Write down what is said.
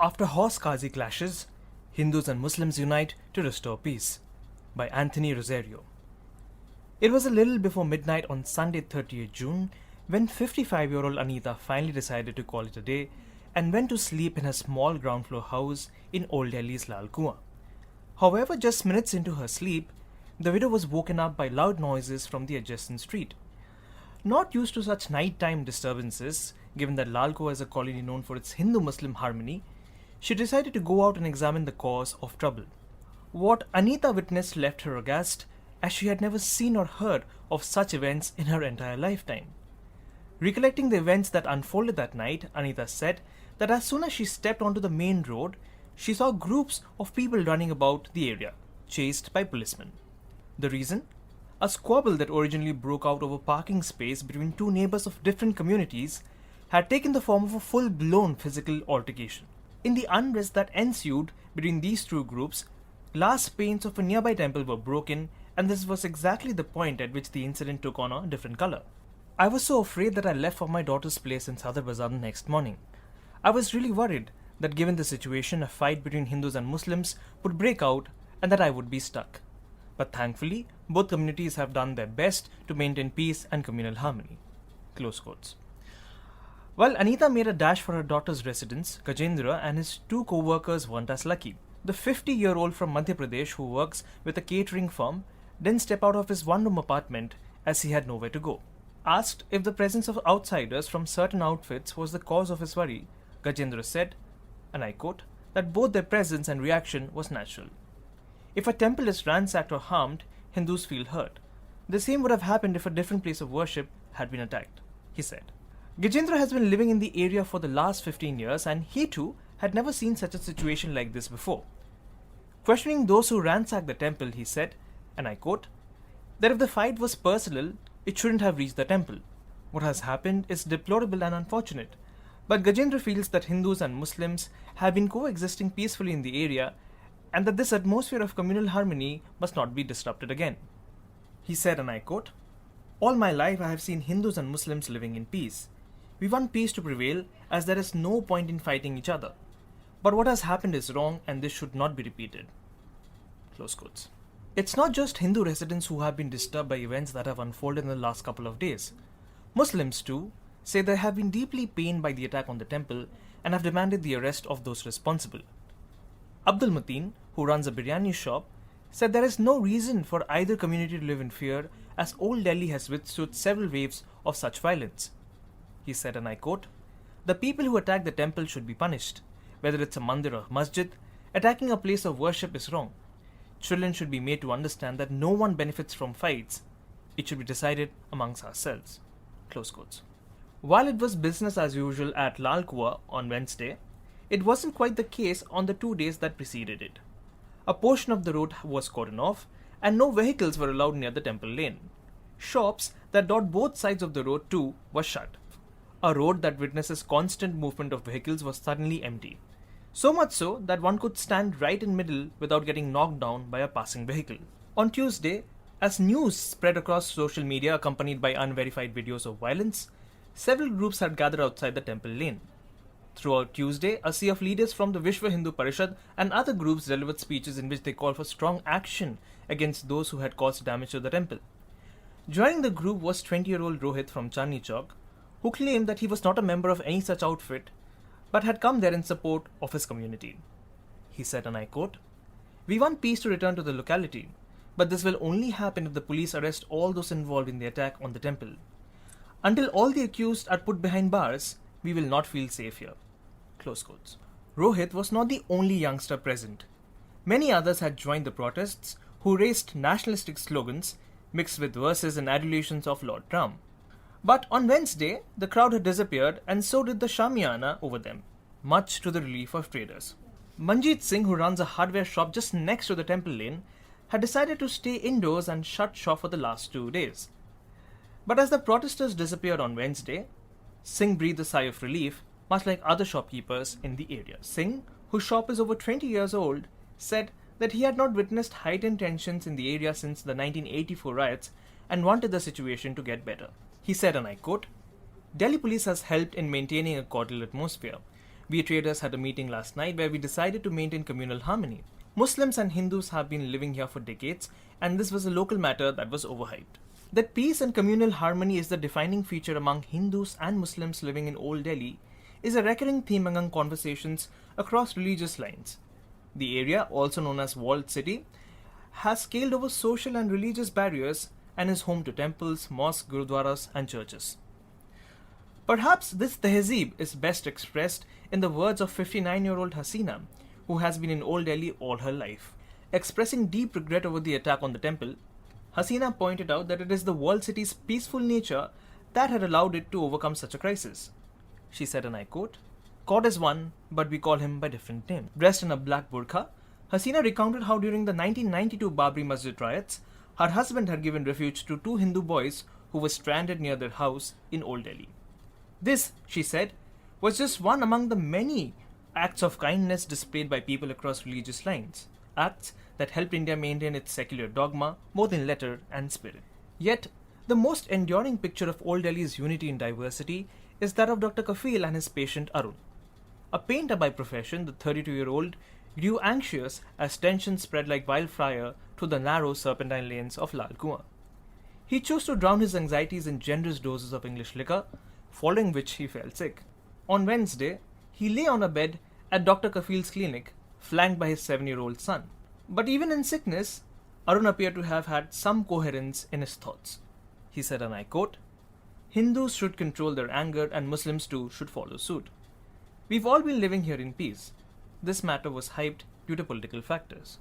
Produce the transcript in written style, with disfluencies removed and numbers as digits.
After Hauz Qazi clashes, Hindus and Muslims unite to restore peace, by Anthony Rosario. It was a little before midnight on Sunday 30th June when 55-year-old Anita finally decided to call it a day and went to sleep in her small ground floor house in Old Delhi's Lal Kuan. However, just minutes into her sleep, the widow was woken up by loud noises from the adjacent street. Not used to such nighttime disturbances, given that Lal Kuan is a colony known for its Hindu-Muslim harmony, she decided to go out and examine the cause of trouble. What Anita witnessed left her aghast, as she had never seen or heard of such events in her entire lifetime. Recollecting the events that unfolded that night, Anita said that as soon as she stepped onto the main road, she saw groups of people running about the area, chased by policemen. The reason? A squabble that originally broke out over parking space between two neighbors of different communities had taken the form of a full-blown physical altercation. In the unrest that ensued between these two groups, glass panes of a nearby temple were broken, and this was exactly the point at which the incident took on a different color. I was so afraid that I left for my daughter's place in Sadar Bazaar the next morning. I was really worried that given the situation, a fight between Hindus and Muslims would break out and that I would be stuck. But thankfully, both communities have done their best to maintain peace and communal harmony. Close quotes. While Anita made a dash for her daughter's residence, Gajendra and his two co-workers weren't as lucky. The 50-year-old from Madhya Pradesh who works with a catering firm didn't step out of his one-room apartment as he had nowhere to go. Asked if the presence of outsiders from certain outfits was the cause of his worry, Gajendra said, and I quote, that both their presence and reaction was natural. If a temple is ransacked or harmed, Hindus feel hurt. The same would have happened if a different place of worship had been attacked, he said. Gajendra has been living in the area for the last 15 years and he too had never seen such a situation like this before. Questioning those who ransacked the temple, he said, and I quote, that if the fight was personal, it shouldn't have reached the temple. What has happened is deplorable and unfortunate, but Gajendra feels that Hindus and Muslims have been coexisting peacefully in the area and that this atmosphere of communal harmony must not be disrupted again. He said, and I quote, all my life I have seen Hindus and Muslims living in peace. We want peace to prevail as there is no point in fighting each other. But what has happened is wrong and this should not be repeated. Close quotes. It's not just Hindu residents who have been disturbed by events that have unfolded in the last couple of days. Muslims too say they have been deeply pained by the attack on the temple and have demanded the arrest of those responsible. Abdul Mateen, who runs a biryani shop, said there is no reason for either community to live in fear as Old Delhi has withstood several waves of such violence. He said, and I quote, the people who attack the temple should be punished. Whether it's a mandir or masjid, attacking a place of worship is wrong. Children should be made to understand that no one benefits from fights. It should be decided amongst ourselves. Close quotes. While it was business as usual at Lal Kuan on Wednesday, it wasn't quite the case on the 2 days that preceded it. A portion of the road was cordoned off and no vehicles were allowed near the temple lane. Shops that dot both sides of the road too were shut. A road that witnesses constant movement of vehicles was suddenly empty. So much so that one could stand right in middle without getting knocked down by a passing vehicle. On Tuesday, as news spread across social media accompanied by unverified videos of violence, several groups had gathered outside the temple lane. Throughout Tuesday, a sea of leaders from the Vishwa Hindu Parishad and other groups delivered speeches in which they called for strong action against those who had caused damage to the temple. Joining the group was 20-year-old Rohit from Chandni Chowk, who claimed that he was not a member of any such outfit, but had come there in support of his community. He said, and I quote, we want peace to return to the locality, but this will only happen if the police arrest all those involved in the attack on the temple. Until all the accused are put behind bars, we will not feel safe here. Close quotes. Rohit was not the only youngster present. Many others had joined the protests who raised nationalistic slogans mixed with verses and adulations of Lord Ram. But on Wednesday, the crowd had disappeared and so did the Shamiana over them, much to the relief of traders. Manjeet Singh, who runs a hardware shop just next to the temple lane, had decided to stay indoors and shut shop for the last 2 days. But as the protesters disappeared on Wednesday, Singh breathed a sigh of relief, much like other shopkeepers in the area. Singh, whose shop is over 20 years old, said that he had not witnessed heightened tensions in the area since the 1984 riots and wanted the situation to get better. He said, and I quote, Delhi police has helped in maintaining a cordial atmosphere. We traders had a meeting last night where we decided to maintain communal harmony. Muslims and Hindus have been living here for decades, and this was a local matter that was overhyped. That peace and communal harmony is the defining feature among Hindus and Muslims living in Old Delhi is a recurring theme among conversations across religious lines. The area, also known as Walled City, has scaled over social and religious barriers and is home to temples, mosques, gurudwaras, and churches. Perhaps this tehzeeb is best expressed in the words of 59-year-old Hasina, who has been in Old Delhi all her life. Expressing deep regret over the attack on the temple, Hasina pointed out that it is the walled city's peaceful nature that had allowed it to overcome such a crisis. She said, and I quote, "God is one, but we call him by different names." Dressed in a black burqa, Hasina recounted how during the 1992 Babri Masjid riots, her husband had given refuge to two Hindu boys who were stranded near their house in Old Delhi. This, she said, was just one among the many acts of kindness displayed by people across religious lines, acts that helped India maintain its secular dogma both in letter and spirit. Yet, the most enduring picture of Old Delhi's unity in diversity is that of Dr. Kafil and his patient Arun. A painter by profession, the 32-year-old grew anxious as tension spread like wildfire through the narrow serpentine lanes of Lal Kuan. He chose to drown his anxieties in generous doses of English liquor, following which he fell sick. On Wednesday, he lay on a bed at Dr. Kafil's clinic, flanked by his 7-year-old son. But even in sickness, Arun appeared to have had some coherence in his thoughts. He said, and I quote, "Hindus should control their anger and Muslims too should follow suit. We've all been living here in peace. This matter was hyped due to political factors."